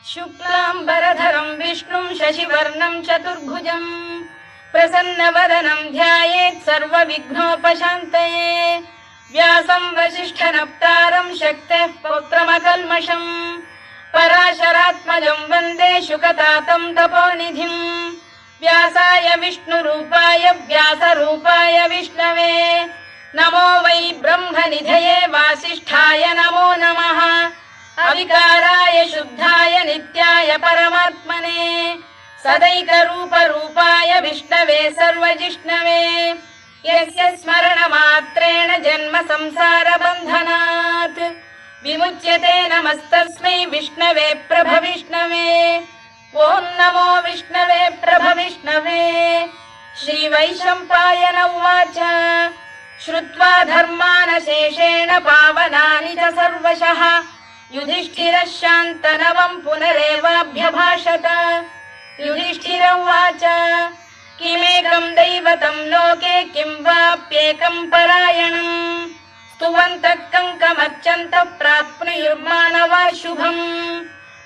शुक्लाम्बरधरं विष्णुं शशिवर्णं चतुर्भुजं प्रसन्नवदनं ध्यायेत् सर्वविघ्नोपशान्तये। व्यासं वसिष्ठनप्तारं शक्तेः पौत्रमकल्मषं पराशरात्मजं वन्दे शुकतातं तपोनिधिं। व्यासाय विष्णुरूपाय व्यासरूपाय विष्णवे नमो वै ब्रह्मनिधये वासिष्ठाय नमो नमः। अविकाराय शुद्धाय नित्याय परमात्मने सदैकरूपरूपाय विष्णवे सर्वजिष्णवे यस्य स्मरणमात्रेण जन्म संसारबन्धनात् विमुच्यते। नमस्तस्मै विष्णवे प्रभविष्णवे। ॐ नमो विष्णवे प्रभविष्णवे। श्रीवैशम्पायन उवाच श्रुत्वा धर्मानशेषेण पावनानि च सर्वशः युधिष्ठिरः शान्तनवं पुनरेवाभ्यभाषत। युधिष्ठिर उवाच किमेकं दैवतं लोके किं वाप्येकं परायणं स्तुवन्तः कङ्कमर्चन्तः प्राप्नुयुर्मानवा शुभम्।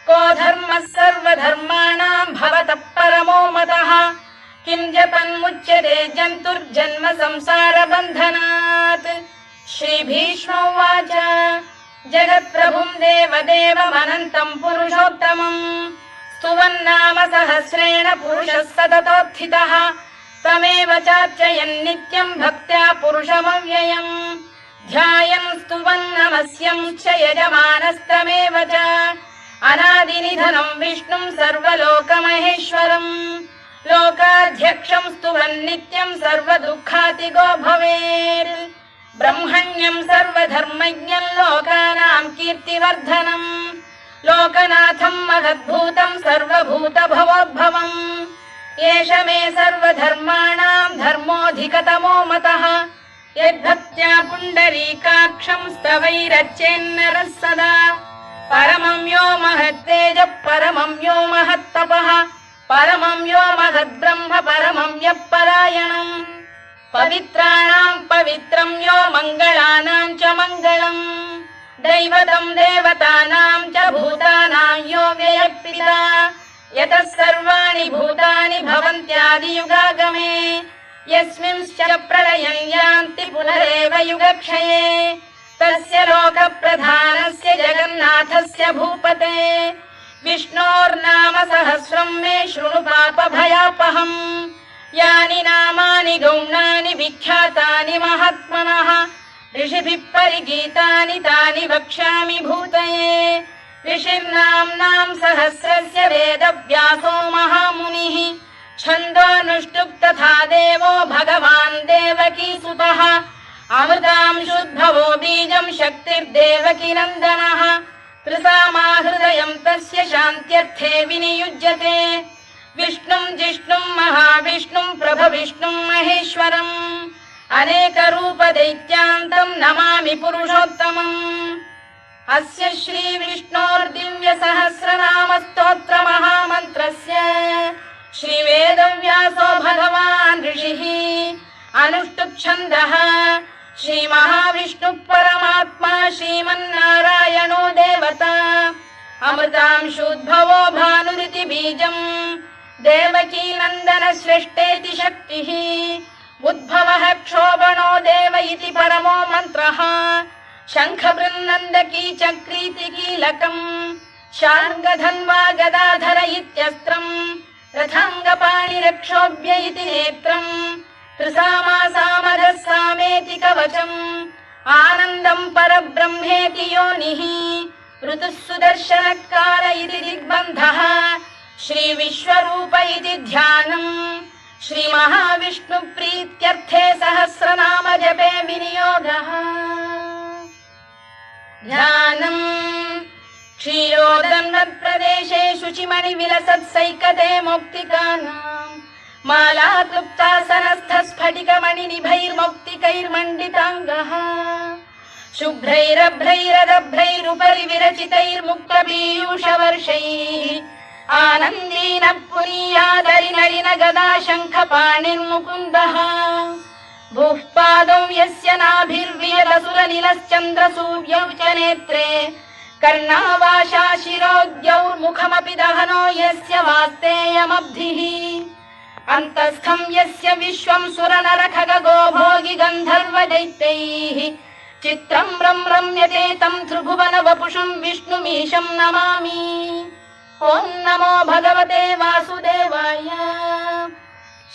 को धर्मः सर्वधर्माणां भवतः परमो मतः किं जपन्मुच्यते जन्तुर्जन्म संसारबन्धनात्। श्रीभीष्म उवाच जगत्प्रभुं देवदेवमनन्तं पुरुषोत्तमं स्तुवन्नाम सहस्रेण पुरुषः सततोत्थितः तमेव चार्चयन् नित्यं भक्त्या पुरुषमव्ययम् ध्यायन् स्तुवन् नमस्यं च यजमानस्तमेव च अनादिनिधनं विष्णुं सर्वलोकमहेश्वरम् लोकाध्यक्षं स्तुवन् नित्यं सर्वदुःखातिगो भवेत्। ब्रह्मण्यं सर्वधर्मज्ञं लोकानां कीर्तिवर्धनम् लोकनाथं महद्भूतं सर्वभूतभवोद्भवम् एष मे सर्वधर्माणां धर्मोऽधिकतमो मतः यद्भक्त्या पुण्डरीकाक्षं स्तवैरच्चेन्नरः सदा परमं यो महत्तेजः परमं यो महत्तपः परमं यो महद्ब्रह्म परमं यः परायणम् पवित्राणां पवित्रं यो मङ्गलानां च मङ्गलम् दैवतं देवतानां च भूतानां यो व्ययः यतः सर्वाणि भूतानि भवन्त्यादियुगागमे यस्मिंश्च प्रलयं यान्ति पुनरेव युगक्षये तस्य लोकप्रधानस्य जगन्नाथस्य भूपते विष्णोर्नाम सहस्रं मे शृणु पापभयापहम् यानि नामानि गौणानि विख्यातानि महात्मनः ऋषिभिः परिगीतानि तानि वक्ष्यामि भूतये। ऋषिर्नाम्नां सहस्रस्य वेदव्यासो महामुनिः छन्दोऽनुष्टुप् तथा देवो भगवान् देवकीसुतः अमृतांशुद्भवो बीजं शक्तिर्देवकीनन्दनः त्रिसामाहृदयं तस्य शान्त्यर्थे विनियुज्यते विष्णुं जिष्णुं महाविष्णुं प्रभविष्णुं महेश्वरम् अनेकरूपदैत्यान्तं नमामि पुरुषोत्तमम्। अस्य श्रीविष्णोर्दिव्यसहस्रनामस्तोत्रमहामन्त्रस्य श्रीवेदव्यासो भगवान् ऋषिः अनुष्टुप्-छन्दः श्रीमहाविष्णुः परमात्मा श्रीमन्नारायणो देवता अमृतांशुद्भवो भानुरिति बीजम् देवकी नन्दनश्रेष्ठेति शक्तिः उद्भवः क्षोभणो देव इति परमो मन्त्रः शङ्खबृन्नन्दकी चक्रीति कीलकम् शार्ङ्गधन्वा गदाधर इत्यस्त्रम् रथाङ्गपाणिरक्षोभ्य इति नेत्रम् त्रिसामासामरः सामेति कवचम् आनन्दं परब्रह्मेति योनिः ऋतुः सुदर्शनकाल इति दिग्बन्धः श्रीविश्वरूप इति ध्यानम् श्रीमहाविष्णुप्रीत्यर्थे सहस्रनाम जपे विनियोगः ध्यानम् क्षीरोदन्वत्प्रदेशे शुचिमणिविलसत्सैकते मौक्तिकानाम् मालाक्लुप्तासनस्थस्फटिकमणिनिभैर्मौक्तिकैर्मण्डिताङ्गः शुभ्रैरभ्रैरदभ्रैरुपरि विरचितैर्मुक्तपीयूषवर्षैः आनन्दीन पुरीयादरिनलिन गदा शङ्खपाणिर्मुकुन्दः भूः पादौ यस्य नाभिर्वियदसुरनिलश्चन्द्रसूर्यौ च नेत्रे कर्णावाशा शिरोद्यौर्मुखमपि दहनो यस्य वास्तेयमब्धिः अन्तस्थं यस्य विश्वं सुरनरखगो भोगि गन्धर्वदैत्यैः चित्रं रम्यते तं त्रिभुवन वपुषं विष्णुमीशं नमामि। ॐ नमो भगवते वासुदेवाय।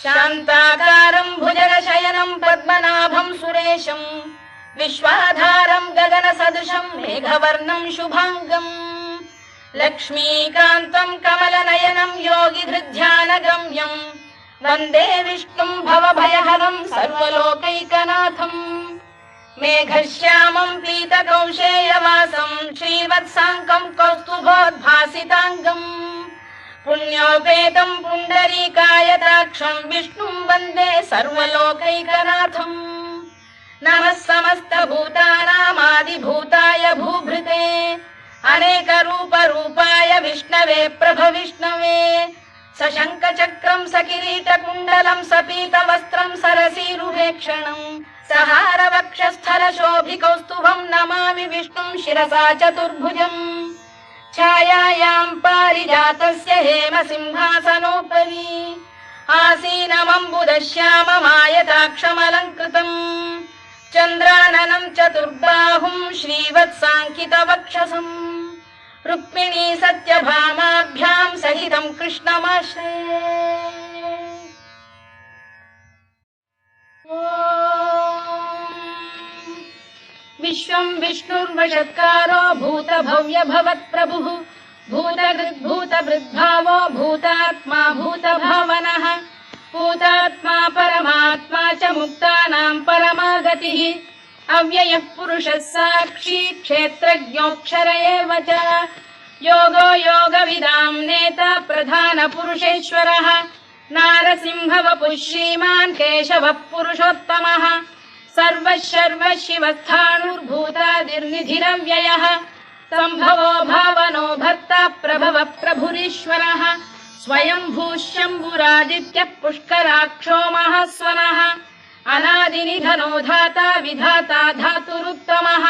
शान्ताकारं भुजगशयनं पद्मनाभं सुरेशं विश्वाधारं गगनसदृशं मेघवर्णं शुभाङ्गम् लक्ष्मीकान्तं कमलनयनं योगिधृध्यानगम्यं वन्दे विष्णुं भवभयहरं सर्वलोकैकनाथम्। मेघश्यामं पीतकौशेयवासं श्रीवत्साङ्कं कौस्तुभोद्भासिताङ्गम् पुण्योपेतं पुण्डरीकायताक्षं विष्णुं वन्दे सर्वलोकैकनाथम्। नमः समस्तभूतानामादिभूताय भूभृते अनेकरूपरूपाय विष्णवे प्रभविष्णवे सशङ्खचक्रं सकिरीटकुण्डलं सपीतवस्त्रं सरसीरुहेक्षणं सहारवक्षस्थलशोभिकौस्तुभं नमामि विष्णुं शिरसा चतुर्भुजम्। छायायां पारिजातस्य हेमसिंहासनोपरि आसीनमम्बुदश्याममायताक्षमलङ्कृतम् चन्द्राननं चतुर्बाहुं श्रीवत्साङ्कितवक्षसम् रुक्मिणी सत्यभामाभ्यां सहितं कृष्णमाश्रये। विश्वं विष्णुर्वषत्कारो भूतभव्य भवत्प्रभुः भूतभृद्भावो भूतात्मा भूतभावनः भूतात्मा परमात्मा च मुक्तानां परमागतिः अव्ययः पुरुषः साक्षी क्षेत्रज्ञोऽक्षर एव च योगो योगविदां नेता प्रधानपुरुषेश्वरः नारसिंहवपुः श्रीमान् केशवः पुरुषोत्तमः सर्वः शिवस्थाणुर्भूतादिर्निधिरव्ययः सम्भवो भावनो भर्ता प्रभवः प्रभुरीश्वरः स्वयंभूः शम्भुरादित्यः पुष्कराक्षो महास्वनः अनादिनिधनो धाता विधाता धातुरुत्तमः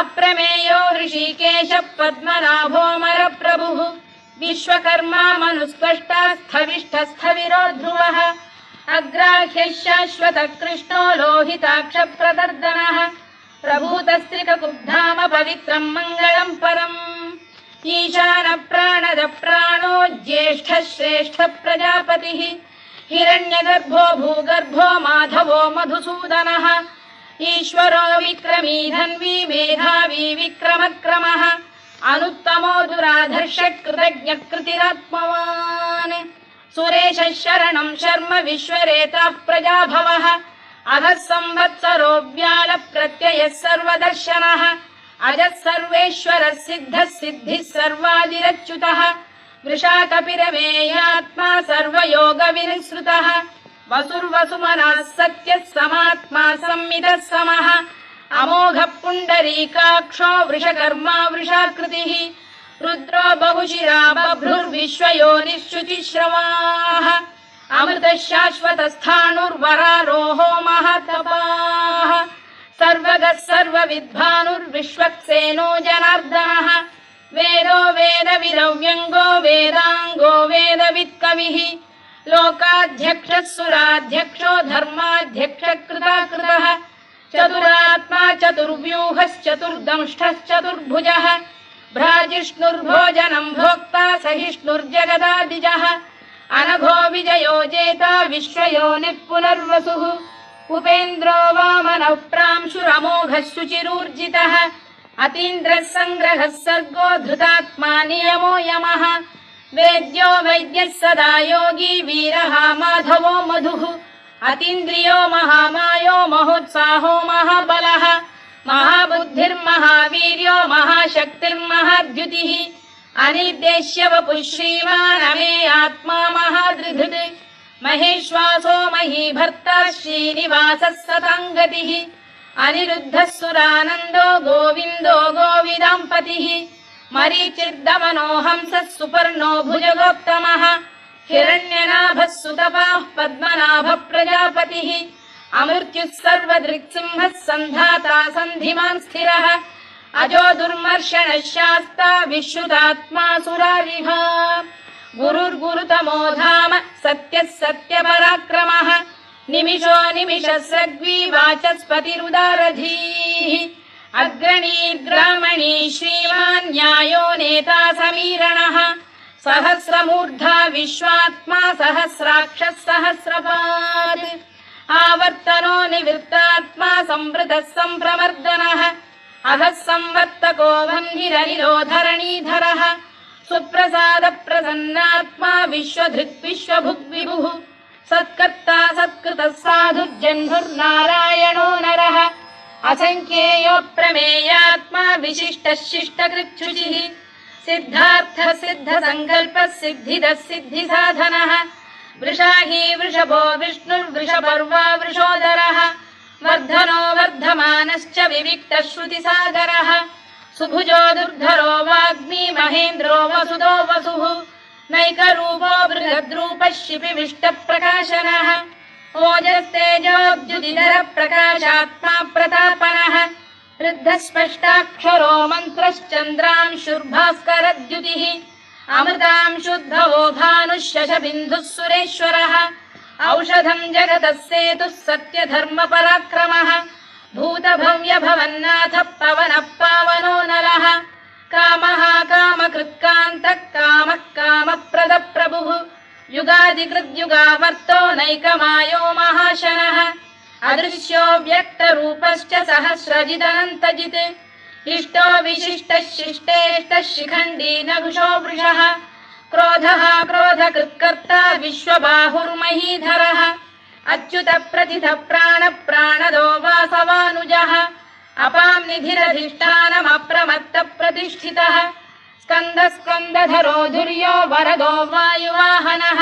अप्रमेयो ऋषिकेशः पद्मनाभोऽमरप्रभुः विश्वकर्मा मनुस्पष्टा स्थविष्ठस्थविरो ध्रुवः अग्राह्यः शाश्वतः कृष्णो लोहिताक्षप्रदर्दनः प्रभूतस्त्रिककुब्धाम पवित्रं मङ्गलं परम् ईशानप्राणद प्राणो ज्येष्ठः श्रेष्ठः प्रजापतिः हिरण्यगर्भो भूगर्भो माधवो मधुसूदनः ईश्वरो विक्रमी धन्वी मेधावी विक्रमक्रमः अनुत्तमो दुराधर्षः कृतज्ञः कृतिरात्मवान् सुरेशः शरणं शर्म विश्वरेता प्रजाभवः अधः संवत्सरो व्याल प्रत्ययः सर्वदर्शनः अजः सर्वेश्वरः सिद्धः सिद्धिः सर्वादिरच्युतः वृषाकपिरमेयात्मा सर्वयोगविनिसृतः वसुर्वसुमनः सत्यः समात्मा संमितः समः अमोघः पुण्डरीकाक्षो वृषकर्मा वृषाकृतिः रुद्रो बहुशिरा बभ्रुर्विश्वयोनिश्रुतिश्रवाः अमृतः शाश्वतस्थाणुर्वरारोहो महातपाः सर्वगः सर्वविद्भानुर्विश्वक्सेनो जनार्दनः वेदो वेदविदव्यङ्गो वेदाङ्गो वेदवित्कविः लोकाध्यक्षः सुराध्यक्षो धर्माध्यक्षः कृताकृतः चतुरात्मा चतुर्व्यूहश्चतुर्दंष्टश्चतुर्भुजः भ्राजिष्णुर्भोजनं भोक्ता सहिष्णुर्जगदादिजः अनघो विजयो जेता विश्वयोनिः पुनर्वसुः उपेन्द्रो वामनः प्रांशुरमोघः शुचिरूर्जितः अतीन्द्रः सङ्ग्रहः सर्गो धृतात्मा नियमो यमः वेद्यो वैद्यः सदा योगी वीरः माधवो मधुः अतीन्द्रियो महामायो महोत्साहो महाबलः महाबुद्धिर्महावीर्यो महाशक्तिर्महाद्युतिः अनिर्देश्य वपुः श्रीमान् अमे आत्मा महाधृधृत् महेश्वासो महीभर्ता श्रीनिवासः सताङ्गतिः अनिरुद्धः सुरानन्दो गोविन्दो गोविदाम्पतिः मरीचिर्दमनो हंसः सुपर्णो भुजगोत्तमः हिरण्यनाभः सुतपाः पद्मनाभः प्रजापतिः अमृत्युः सर्वदृक्सिंहः सन्धाता सन्धिमान् स्थिरः अजो दुर्मर्षणः शास्ता विश्रुतात्मा सुरारिः गुरुर्गुरुतमो धाम सत्यः सत्यपराक्रमः निमिषो निमिषस्रग्वी वाचस्पतिरुदारधीः अग्रणीर्ग्रामणी श्रीमान् न्यायो नेता समीरणः सहस्रमूर्धा विश्वात्मा सहस्राक्षः सहस्रपात् आवर्तनो निवृत्तात्मा संवृतः सम्प्रवर्धनः अधः संवर्तको वह्निरनिरोधरणीधरः सुप्रसाद प्रसन्नात्मा विश्वधृक् विश्वभुग्विभुः सत्कर्ता सत्कृतः साधुर्जह्नुर्नारायणो नरः असंख्येयो प्रमेयात्मा विशिष्टः शिष्टकृच्छुचिः सिद्धार्थः सिद्धसङ्कल्पः सिद्धिदः सिद्धिसाधनः वृषाही वृषभो विष्णुर्वृषपर्वा वृषोदरः वर्धनो वर्धमानश्च विविक्तः श्रुतिसागरः सुभुजो दुर्धरो वाग्मी महेन्द्रो वसुदो वसुः नैकरूपो बृहद्रूपः शिपिविष्टप्रकाशनः ओजस्तेजोद्युतिधर प्रकाशात्मा प्रतापनः वृद्धस्पष्टाक्षरो मन्त्रश्चन्द्रांशुर्भास्करद्युतिः अमृतांशुद्धवो भानुः शशबिन्दुः सुरेश्वरः औषधम् जगतः सेतुः सत्यधर्मपराक्रमः भूतभव्यभवन्नाथः पवनः पावनो नरः कामः कामकृत्कान्तः कामः कामप्रदप्रभुः युगादिकृद्युगावर्तो नैकमायो महाशनः अदृश्यो व्यक्तरूपश्च सहस्रजिदनन्तजित् इष्टो विशिष्टः शिष्टेष्टः शिखण्डी नघुषो वृषः क्रोधः क्रोधकृत्कर्ता विश्वबाहुर्महीधरः अच्युत प्रथित प्राण प्राणदो वासवानुजः अपां निधिरधिष्ठानमप्रमत्त प्रतिष्ठितः स्कन्द स्कन्दधरो धुर्यो वरदो वायुवाहनः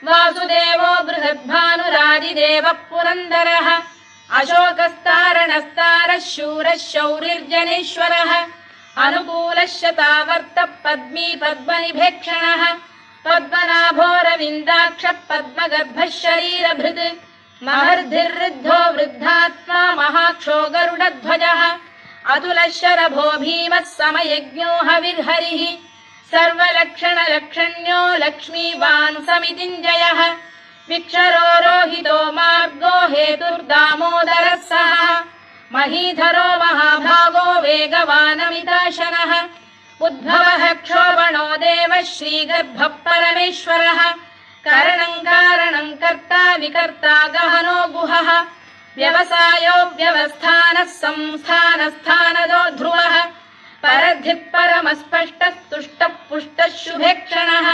वासुदेवो बृहद्भानुरादिदेवः पुरन्दरः अशोकस्तारणस्तारः शूरः शौरिर्जनेश्वरः अनुकूलः शतावर्तः पद्मी पद्मनिभेक्षणः पद्मनाभोरविन्दाक्षः पद्मगर्भः शरीरभृत् महर्धिर्वृद्धो वृद्धात्मा महाक्षो गरुडध्वजः अतुलः शरभो भीमः समयज्ञो हविर्हरिः सर्वलक्षणलक्षण्यो लक्ष्मीवान् समितिञ्जयः विक्षरो रोहितो मार्गो हेतुर्दामोदरः सः महीधरो महाभागो वेगवानमिताशनः उद्भवः क्षोभणो देवः श्रीगर्भः परमेश्वरः करणम् कारणम् कर्ता विकर्ता गहनो गुहः व्यवसायो व्यवस्थानः संस्थानस्थानदो ध्रुवः परद्धिः परमस्पष्टः तुष्टः पुष्टः शुभेक्षणः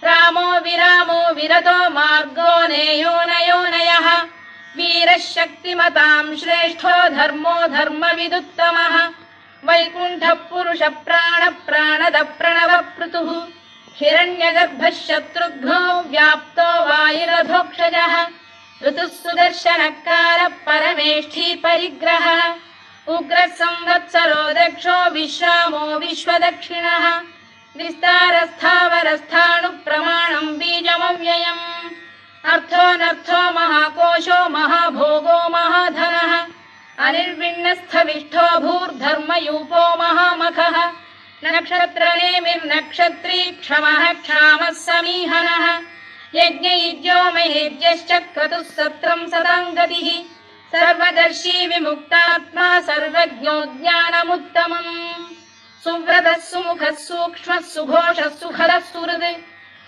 रामो विरामो विरतो मार्गो नेयोनयोनयः वीरः शक्तिमताम् श्रेष्ठो धर्मो धर्मविदुत्तमः वैकुण्ठः पुरुष प्राण प्राणद प्रणवपृतुः हिरण्यगर्भः शत्रुघ्नो व्याप्तो वायुरधोक्षजः ऋतुः सुदर्शनकारः परमेष्ठी परिग्रहः उग्रः संवत्सरो दक्षो विश्रामो विश्वदक्षिणः विस्तारस्थावरस्थाणुः प्रमाणम् बीजमव्ययम् अर्थोऽनर्थो महाकोशो महाभोगो महाधनः अनिर्विण्णस्थविष्ठो भूर्धर्मयूपो महामखः नक्षत्रनेमिर्नक्षत्री क्षमः क्षामः समीहनः यज्ञयुज्यो महेज्यश्च क्रतुः सत्रम् सदाम् गतिः सर्वदर्शी विमुक्तात्मा सर्वज्ञो ज्ञानमुत्तमम् सुव्रतः सुमुखः सूक्ष्मः सुघोषः सुखदः सुहृद्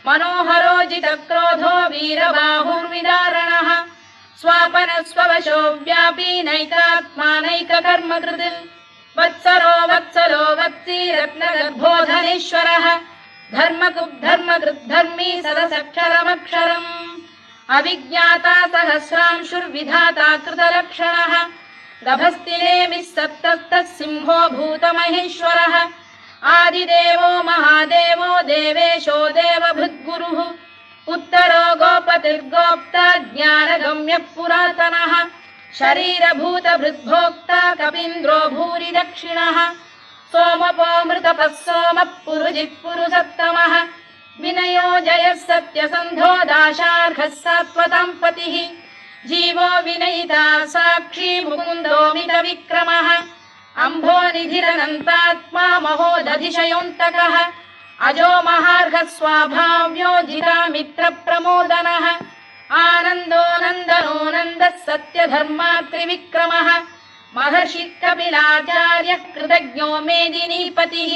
मनोहरोजितक्रोधो वीरबाहुर्विदारणः स्वापनः स्ववशो व्यापी नैकात्मा नैककर्मकृत् वत्सरो वत्सलो वत्सी रत्नगर्भोधनेश्वरः धर्मकृद्धर्मी सदसक्षरमक्षरम् अविज्ञाता सहस्रांशुर्विधाता कृतलक्षणः गभस्तिनेमिः सप्तस्तः सिंहो भूतमहेश्वरः आदिदेवो महादेवो देवेशो देवभृद्गुरुः उत्तरो गोपतिर्गोप्ता ज्ञानगम्यः पुरातनः शरीरभूतभृद्भोक्ता कपीन्द्रो भूरि दक्षिणः सोमपो मृतपः सोमः पुरुजित् पुरुषत्तमः विनयो जयः सत्यसन्धो दाशार्हः सात्वताम् पतिः जीवो विनयिता साक्षी मुकुन्दो मितविक्रमः अम्भोनिधिरनन्तात्मा महोदधिशयोऽन्तकः अजो महार्घः स्वाभाव्यो जितामित्रप्रमोदनः आनन्दो नन्दनो नन्दः सत्यधर्मा त्रिविक्रमः महर्षि कपिलाचार्यः कृतज्ञो मेदिनीपतिः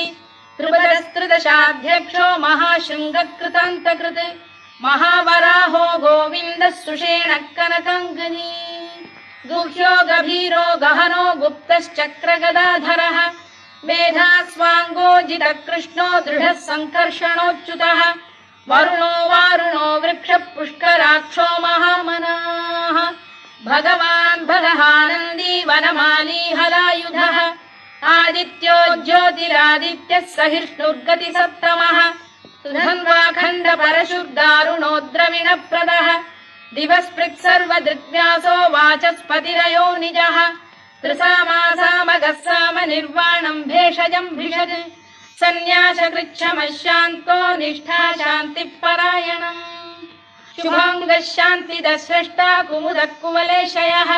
त्रिपदस्त्रिदशाध्यक्षो महाशृङ्गकृतान्तकृत् महावराहो गोविन्दः सुषेणः कनकाङ्गनी गुह्यो गभीरो गहनो गुप्तश्चक्रगदाधरः मेधास्वाङ्गो जितकृष्णो दृढः सङ्कर्षणोच्युतः वरुणो वारुणो वृक्षः पुष्कराक्षो महामनाः भगवान् भगहानन्दी वनमाली हलायुधः आदित्यो ज्योतिरादित्यः सहिष्णुर्गतिसप्तमः सुधन्वाखण्ड परशुर्दारुणो द्रविणप्रदः दिवस्पृक् सर्वदृग्व्यासो वाचस्पतिरयो निजः त्रिसामासामगः साम निर्वाणम् भेषजम् भिषज सन्न्यासकृच्छमः शान्तो निष्ठा शान्तिः परायणम् शुभाङ्गः शान्तिदः स्रष्टा कुमुदः कुवलेशयः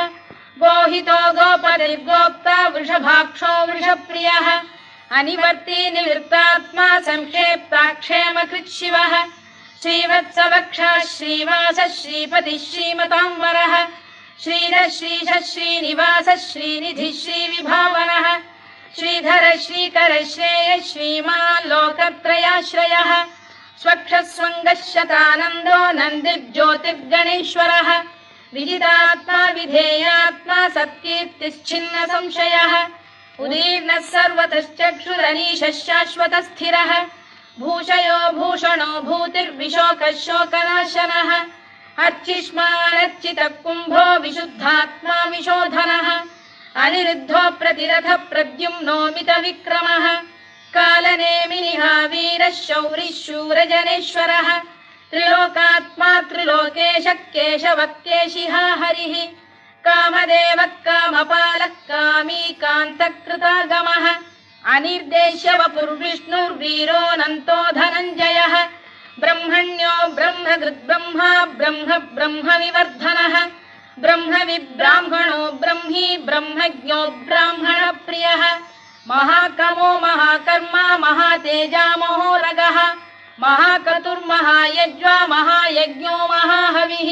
गोहितो गोपतिर्गोप्ता वृषभाक्षो वृषप्रियः अनिवर्ती निवृत्तात्मा संक्षेप्ताक्षेमकृत् शिवः श्रीवत्सवक्षः श्रीवासः श्रीपतिः श्रीमताम्बरः श्रीधः श्रीशः श्रीनिवासः श्रीनिधिः श्रीविभावनः श्रीधर श्रीकर श्रेयः श्रीमान् लोकत्रयाश्रयः स्वक्षः स्वङ्गः शतानन्दो नन्दिर्ज्योतिर्गणेश्वरः विजितात्मा विधेयात्मा सत्कीर्तिश्छिन्न संशयः उदीर्णः सर्वतश्चक्षुरनीशः शाश्वतस्थिरः भूषयो भूषणो भूतिर्विशोकः शोकनाशनः अर्चिष्मानर्चितः कुम्भो विशुद्धात्मा विशोधनः अनिरुद्धो प्रतिरथः प्रद्युम्नो मितविक्रमः कालनेमिनिः वीरः शौरिः शूरजनेश्वरः त्रिलोकात्मा त्रिलोकेशः केशवः केशिहा हरिः कामदेवः कामपालः कामी कान्तकृतागमः अनिर्देश्य वपुर्विष्णुर्वीरोऽनन्तो धनञ्जयः ब्रह्मण्यो ब्रह्मकृद्ब्रह्मा ब्रह्म ब्रह्मविवर्धनः ब्रह्मविब्राह्मणो ब्रह्मी ब्रह्मज्ञो ब्राह्मणप्रियः महाकमो महाकर्मा महातेजा महोरगः महाक्रतुर्महायज्वा महायज्ञो महाहविः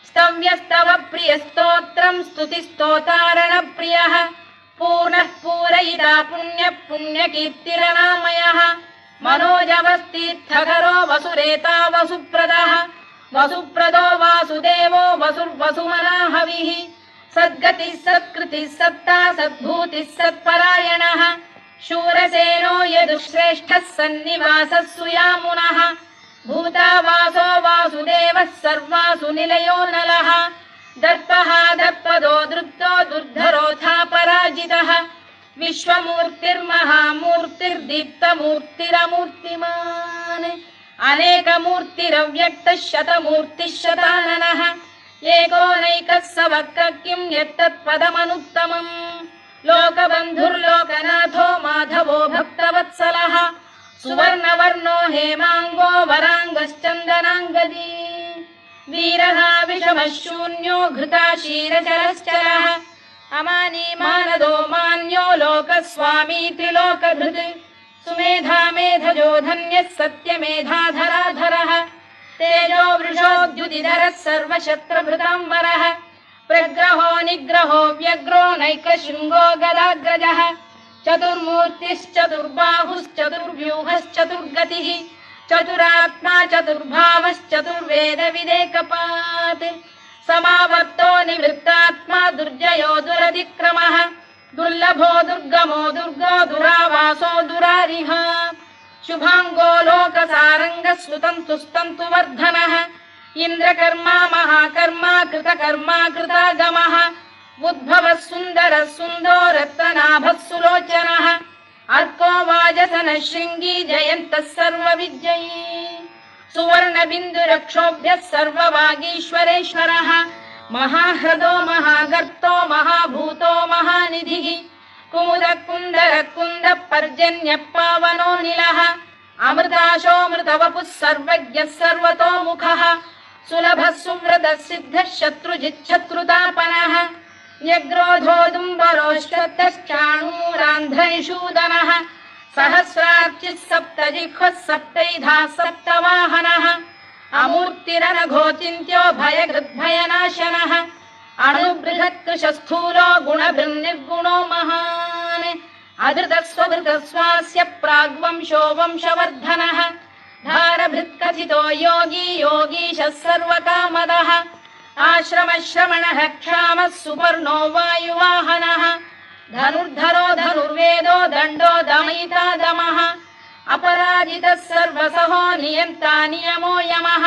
स्तव्यस्तव प्रियस्तोत्रम् स्तुतिस्तोतारणप्रियः पूर्णः पूरयिता पुण्यः पुण्यकीर्तिरनामयः मनोजवस्तीर्थकरो वसुरेता वसुप्रदः वसुप्रदो वासुदेवो वसुर्वसुमनाहविः सद्गतिः सत्कृतिः सत्ता सद्भूतिः सत्परायणः शूरसेनो यदुश्रेष्ठः सन्निवासः सुयामुनः भूतावासो वासुदेवः सर्वासु निलयो नलः दर्पः दर्पदो दृप्तो दुर्धरोऽथा पराजितः विश्वमूर्तिर्महामूर्तिर्दीप्तमूर्तिरमूर्तिमान् अनेकमूर्तिरव्यक्तः शतमूर्तिः शताननः एकोनैकः स वक्र किं यत्तत्पदमनुत्तमम् लोकबन्धुर्लोकनाथो माधवो भक्तवत्सलः सुवर्णवर्णो हेमाङ्गो वराङ्गश्चन्दनाङ्गदी वीरः विषमः शून्यो घृता क्षीरचरश्चरः अमानी मानदो मान्यो लोकस्वामी त्रिलोकधृत् सुमेधा मेधजो धन्यः सत्यमेधाधराधरः तेजो वृषोद्युतिधरः सर्वशत्रभृताम्बरः प्रग्रहो निग्रहो व्यग्रो नैकशृङ्गो गदाग्रजः चतुर्मूर्तिश्चतुर्बाहुश्चतुर्व्यूहश्चतुर्गतिः चतुरात्मा चतुर्भावश्चतुर्वेदविदेकपात् समावर्तो निवृत्तात्मा दुर्जयो दुरतिक्रमः दुर्लभो दुर्गमो दुर्गो दुरावासो दुरारिः शुभाङ्गो लोकसारङ्गः स्तुतन्तु वर्धनः इन्द्रकर्मा महाकर्मा कृतकर्मा कृतागमः उद्भवः सुन्दरः सुन्दो रत्ननाभः सुलोचनः अर्को वाजसनः शृङ्गी जयन्तः सर्वविजयी सुवर्णबिन्दुरक्षोभ्यः सर्ववागीश्वरेश्वरः महाह्रदो महागर्तो महाभूतो महानिधिः कुमुदः कुन्दरः कुन्दः पर्जन्यः पावनो निलः अमृताशोऽमृतवपुः सर्वज्ञः सर्वतोमुखः सुलभः सुव्रतः सिद्धः शत्रुजिच्छत्रुतापनः न्यग्रोधोदुम्बरोश्वत्तश्चाणूरान्तकः सप्तधनुर्धरिषूदनः सहस्रार्चिः सप्तजिह्वः सप्तैधाः सप्तवाहनः अमूर्तिरनघोचिन्त्यो भयकृद्भयनाशनः अणुबृहत्कृशस्थूलो गुणभृन्निर्गुणो महान् अधृतस्वभृतस्वास्य प्राग्वंशो वंशवर्धनः धारभृत्कथितो योगी योगीशः सर्वकामदः आश्रमश्रमणः क्षामः सुपर्णो वायुवाहनः धनुर्धरो धनुर्वेदो दण्डो दमयिता दमः अपराजितः सर्वसहो नियन्ता नियमो यमः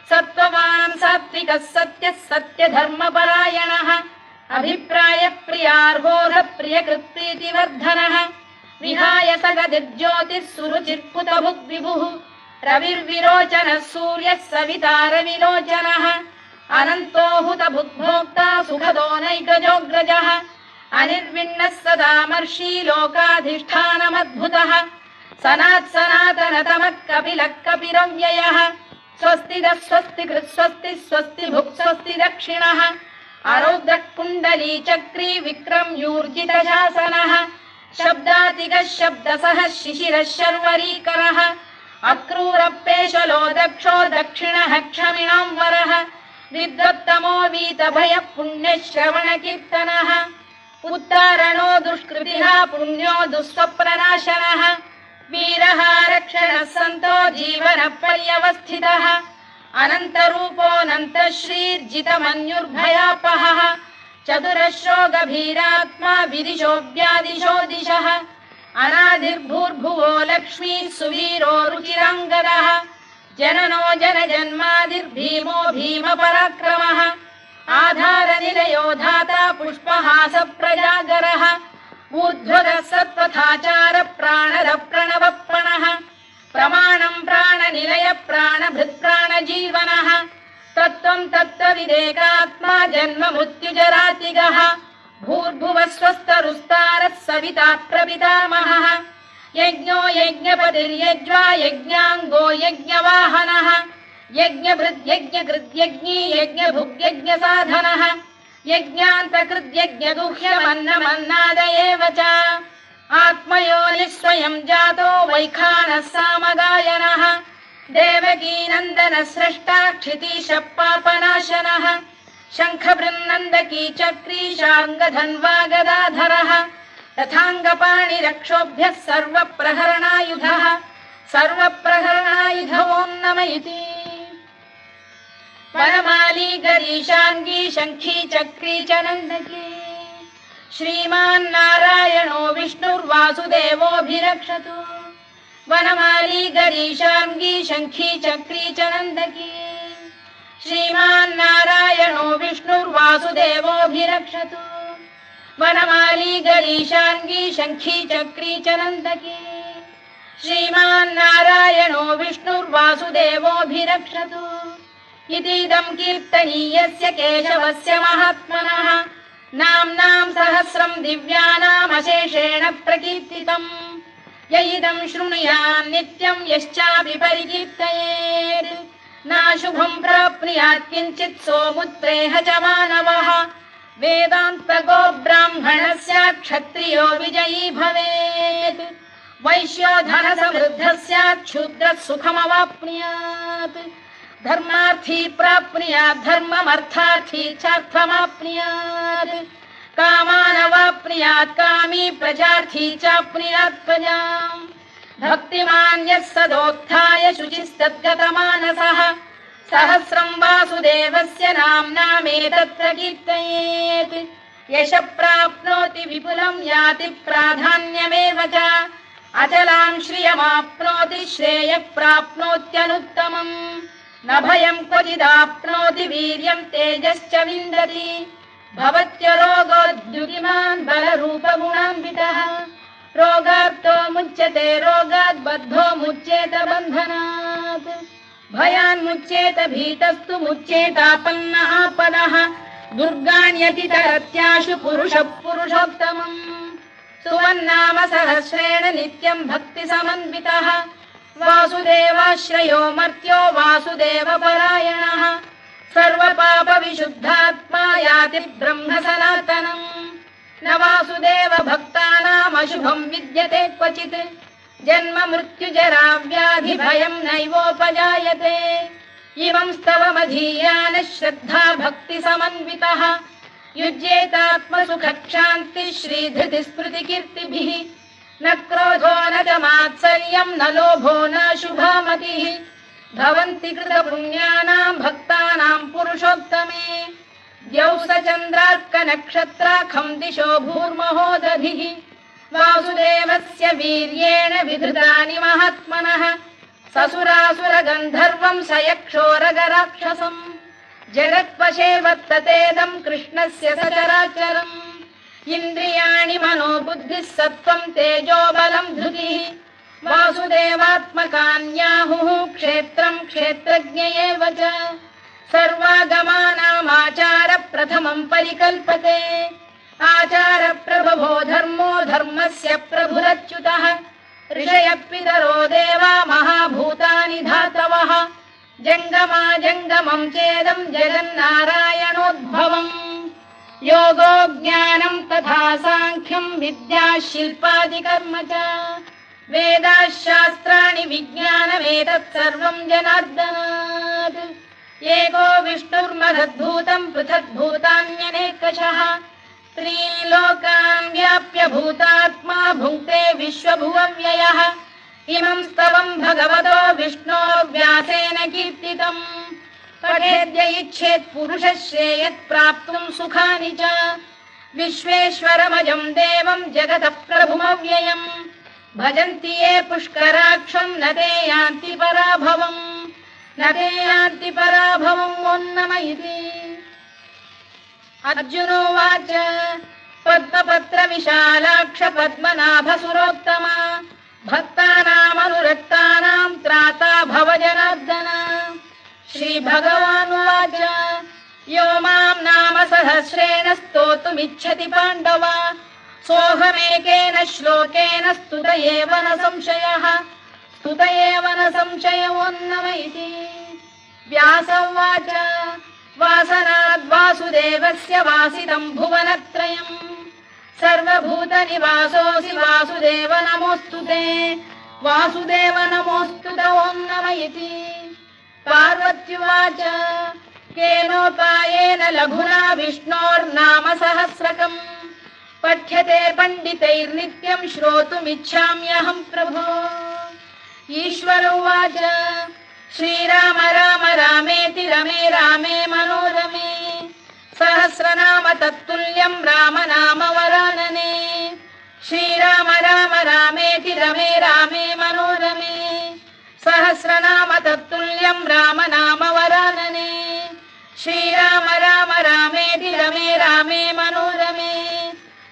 सत्त्ववान् सात्विकः सत्यः सत्यधर्मपरायणः अभिप्रायप्रियार्होरः प्रियकृत्प्रीतिवर्धनः विहाय सगदिर्ज्योतिः सुरुचिर्पुतभुग्विभुः रविर्विरोचनः सूर्यः सविता रविलोचनः अनन्तो हुतभुग्भोक्ता सुखदो नैकजोऽग्रजः अनिर्विण्णः सदामर्षी लोकाधिष्ठानमद्भुतः सनातनतमः कपिलः कपिरव्ययः स्वस्तिदः स्वस्तिकृत् स्वस्तिः स्वस्ति भुक् स्वस्ति दक्षिणः आरौद्रः कुण्डली चक्री विक्रम्यूर्जितशासनः शब्दातिगः शब्दसः शिशिरः शर्वरीकरः अक्रूरपेशलो दक्षो दक्षिणः क्षमिणां वरः विद्वत्तमो वीतभयः पुण्यश्रवणकीर्तनः उत्तारणो दुष्कृतिः पुण्यो दुःस्वप्ननाशनः वीरः रक्षणः सन्तो जीवनपर्यवस्थितः अनन्तरूपोऽनन्तश्रीर्जितमन्युर्भयापहः चतुरश्रो गभीरात्मा विदिशो व्यादिशो दिशः अनादिर्भूर्भुवो लक्ष्मी सुवीरो रुचिराङ्गदः जननो जनजन्मादिर्भीमो भीमपराक्रमः आधारनिलयो धाता पुष्पहास प्रजागरः ऊर्ध्वरः सत्पथाचार प्राणरः प्रणवप्रणः प्रमाणं प्राणनिलय प्राणभृत्प्राणजीवनः तत्त्वं तत्त्वविदेकात्मा जन्म मृत्युजरातिगः भूर्भुवः स्वस्तरुस्तारः सविता प्रपितामहः यज्ञो यज्ञपतिर्यज्वा यज्ञाङ्गो यज्ञवाहनः यज्ञभृद्यज्ञकृद्यज्ञी यज्ञभुग्यज्ञसाधनः यज्ञान्तकृद्यज्ञगुह्यमन्नमन्नाद एव च आत्मयोनिः स्वयं जातो वैखानः सामगायनः देवकीनन्दनः स्रष्टा क्षितीशः पापनाशनः शङ्खबृन्नन्दकी चक्री शार्ङ्गधन्वा गदाधरः रथाङ्गपाणिरक्षोभ्यः सर्वप्रहरणायुधः सर्वप्रहरणायुध ॐ नम इति वनमाली गरीशाङ्गी शङ्खी चक्री च नन्दकी श्रीमान्नारायणो विष्णुर्वासुदेवोऽभिरक्षतु वनमाली गरीशाङ्गी शङ्खी चक्री च नन्दकी श्रीमान्नारायणो विष्णुर्वासुदेवोऽभिरक्षतु वनमाली गरीशाङ्गी शङ्खी चक्री च नन्दकी श्रीमान्नारायणो विष्णुर्वासुदेवोऽभिरक्षतु इतीदं कीर्तनीयस्य केशवस्य महात्मनः नाम्नां सहस्रं दिव्यानामशेषेण प्रकीर्तितम् य इदं शृणुयात् नित्यं यश्चापि परिकीर्तयेत् नाशुभं प्राप्नुयात् किञ्चित् सोमुत्रेह च मानवः वेदान्तको ब्राह्मणः स्यात् क्षत्रियो विजयी भवेत् वैश्यो धनसमृद्धः स्यात् शूद्रः सुखमवाप्नुयात् धर्मार्थी प्राप्नुयात् धर्ममर्थार्थी चार्थमाप्नुयात् कामानवाप्नुयात् कामी प्रजार्थी चाप्नुयात् प्रजाम् भक्तिमान् यः सदोत्थाय शुचिस्तद्गतमानसः सहस्रं वासुदेवस्य नाम्नामेतत्र कीर्तयेत् यशः प्राप्नोति विपुलं याति प्राधान्यमेव च अचलां श्रियमाप्नोति श्रेयः प्राप्नोत्यनुत्तमम् न भयं क्वचिदाप्नोति वीर्यं तेजश्च विन्दति भवत्य रोगोद्युतिमान् बलरूपगुणान्वितः रोगार्तो मुच्यते रोगात् बद्धो मुच्येत बन्धनात् भयान्मुच्येत भीतस्तु मुच्येतापन्न आपदः दुर्गाण्यतितरत्याशु पुरुषः पुरुषोत्तमम् सुवन्नाम सहस्रेण नित्यं भक्तिसमन्वितः वासुदेवाश्रयो मर्त्यो वासुदेवपरायणः सर्वपापविशुद्धात्मा याति ब्रह्म सनातनम् न वासुदेव भक्तानामशु शुभं विद्यते क्वचित् जन्म मृत्युजरा व्याधि भयं नैवोपजायते इमं स्तवमधीयानः श्रद्धा भक्ति समन्वितः युज्येतात्मसुखक्षान्तिः श्रीधृतिस्मृतिकीर्तिभिः न क्रोधो न च मात्सर्यं न लोभो न शुभामतिः भवन्ति कृतपुण्यानां भक्तानां पुरुषोत्तमे द्यौसचन्द्रार्कनक्षत्राखं दिशो भूर्महो दधिः वासुदेवस्य वीर्येण विधृतानि महात्मनः ससुरासुरगन्धर्वं स यक्षोरगराक्षसम् जगत्वशे वर्ततेदं कृष्णस्य सचराचरम् इन्द्रियाणि मनो बुद्धिः सत्त्वं तेजो बलं धृतिः वासुदेवात्मकान्याहुः क्षेत्रं क्षेत्रज्ञ एव च सर्वागमानामाचार प्रथमं परिकल्पते आचार प्रभवो धर्मो धर्मस्य प्रभुरच्युतः ऋषयः पितरो देवा महाभूतानि धातवः जङ्गमा जङ्गमं चेदं जगन्नारायणोद्भवम् योगो ज्ञानं तथा साङ्ख्यं विद्या शिल्पादिकर्म च वेदाः शास्त्राणि विज्ञानमेतत् सर्वं जनार्दनात् एको विष्णुर्महद्भूतं पृथग्भूतान्यनेकशः त्रीन् लोकान् व्याप्य भूतात्मा भुङ्क्ते विश्वभुवव्ययः इमं स्तवं भगवतो विष्णोर्व्यासेन कीर्तितम् पठेद्य इच्छेत् पुरुषः श्रेयत् प्राप्तुं सुखानि च विश्वेश्वरमजं देवं जगतः प्रभुमव्ययम् भजन्ति ये पुष्कराक्षं न ते यान्ति पराभवम् न ते यान्ति पराभवम् ओन्नम इति अर्जुनोवाच पद्मपत्र विशालाक्ष पद्मनाभ सुरोत्तमा भक्तानामनुरक्तानां त्राता भव जनार्दन श्रीभगवानुवाच यो मां नाम सहस्रेण स्तोतुमिच्छति पाण्डव सोऽहमेकेन श्लोकेन स्तुत एव न संशयोन्नम इति व्यास उवाच वासनाद् वासुदेवस्य वासितं भुवनत्रयम् सर्वभूतनिवासोऽसि वासुदेव नमोऽस्तुते वासुदेव नमोऽस्तुते ओन्नम इति पार्वत्युवाच केनोपायेन लघुना विष्णोर्नाम सहस्रकम् पठ्यते पण्डितैर्नित्यं श्रोतुमिच्छाम्यहं प्रभो ईश्वर उवाच श्रीराम राम रामेति रमे रामे मनोरमे सहस्रनाम तत्तुल्यं राम नाम वरानने श्रीराम राम रामेति रमे रामे मनोरमे सहस्रनाम तत्तुल्यं राम नाम वरानने श्रीराम राम रामेति रमे रामे मनोरमे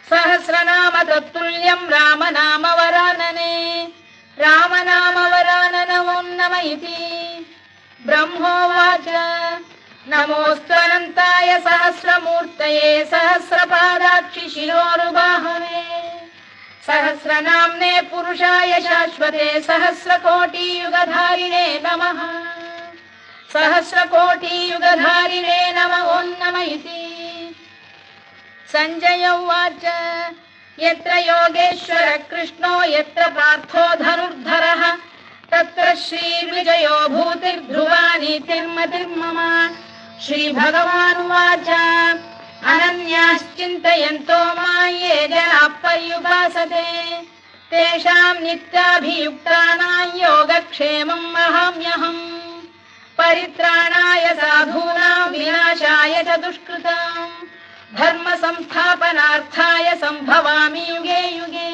सहस्रनाम तत्तुल्यं राम नाम वरानने राम नाम वरानन ओन्नम इति ब्रह्मोवाच नमोऽस्त्वनन्ताय सहस्रमूर्तये सहस्रपादाक्षि शिरोरुबाहवे सहस्रनाम्ने पुरुषाय शाश्वते सहस्रकोटियुगधारिणे नमः सहस्रकोटियुगधारिणे नमः ओन्नम इति सञ्जय उवाच यत्र योगेश्वर कृष्णो यत्र पार्थो धनुर्धरः तत्र श्रीविजयो भूतिर्ध्रुवा नीतिर्मतिर्मम श्रीभगवानुवाच अनन्याश्चिन्तयन्तो मां ये जनाः पर्युपासते तेषां नित्याभियुक्तानां योगक्षेमं वहाम्यहम् परित्राणाय साधूनां विनाशाय च दुष्कृतां धर्म संस्थापनार्थाय सम्भवामि युगे युगे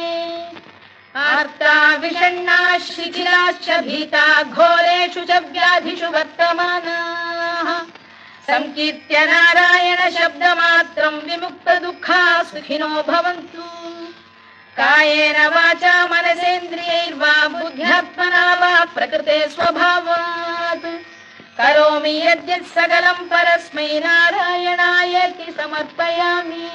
आर्ता विषण्णाः शिथिलाश्च भीता घोरेषु च व्याधिषु वर्तमानाः संकीर्त्य नारायण शब्दमात्रं विमुक्तदुःखाः सुखिनो भवन्तु कायेन वाचा मनसेन्द्रियैर्वा बुद्ध्यात्मना वा प्रकृते स्वभावात् करोमि यद्यत् सकलं परस्मै नारायणायेति समर्पयामि।